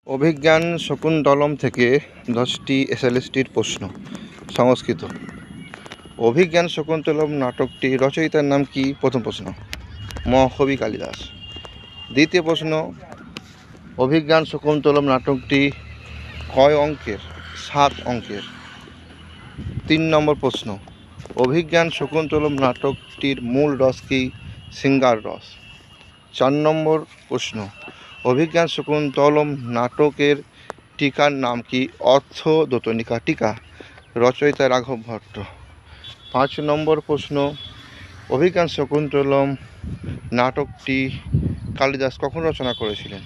অভিজ্ঞান শকুন্তলম থেকে 10টি এসএলএসটির প্রশ্ন। সংস্কৃত। অভিজ্ঞান শকুন্তলম নাটকটি রচয়িতার নাম কি? প্রথম প্রশ্ন, মহাকবি কালিদাস। দ্বিতীয় প্রশ্ন, অভিজ্ঞান শকুন্তলম নাটকটি কয় অঙ্কের? 7 অঙ্কের। 3 নম্বর প্রশ্ন, অভিজ্ঞান শকুন্তলম নাটকটির মূল রস কি? শৃঙ্গার রস। 4 নম্বর প্রশ্ন, অভিজ্ঞান শকুন্তলম নাটকের টিকার নাম কি? অর্থদোতনিকা টিকা, রচয়িতা রাঘব ভট্ট। 5 নম্বর প্রশ্ন, অভিজ্ঞান শকুন্তলম নাটকটি কালিদাস কখন রচনা করেছিলেন?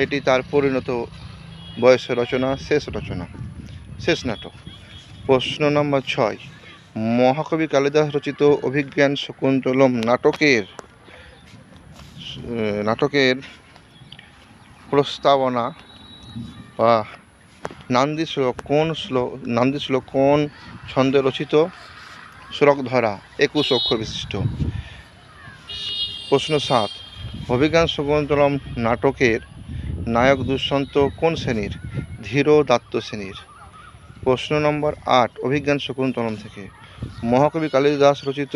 এটি তার পরিণত বয়সে রচনা, শেষ নাটক। প্রশ্ন নম্বর 6, মহাকবি কালিদাস রচিত অভিজ্ঞান শকুন্তলম নাটকের প্রস্তাবনা বা নান্দি শ্লোক কোন ছন্দে রচিত? শ্লোকধরা, 21 অক্ষর বিশিষ্ট। প্রশ্ন 7, অভিজ্ঞান শকুন্তলম নাটকের নায়ক দুষ্যন্ত কোন শ্রেণীর? ধীর দাত্ত শ্রেণীর। প্রশ্ন নম্বর 8, অভিজ্ঞান শকুন্তলম থেকে মহাকবি কালিদাস রচিত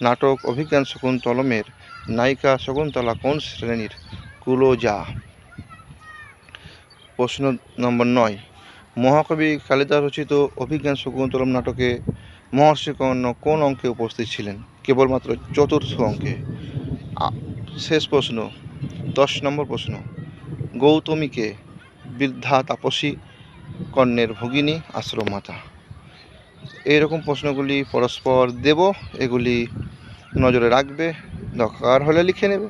নাটক অভিজ্ঞান শকুন্তলমের নায়িকা শকুন্তলা কোন শ্রেণীর? কুলজা। প্রশ্ন নম্বর 9, মহাকবি কালিদাস রচিত অভিজ্ঞান শকুন্তলম নাটকে মহর্ষি কর্ণ কোন অঙ্কে উপস্থিত ছিলেন? কেবলমাত্র চতুর্থ অঙ্কে। শেষ প্রশ্ন, 10 নম্বর প্রশ্ন, গৌতমীকে বৃদ্ধা তাপসী, কর্ণের ভগিনী, আশ্রম মাতা। এইরকম প্রশ্নগুলি পরস্পর দেব, এগুলি নজরে রাখবে, দরকার হলে লিখে নেবে।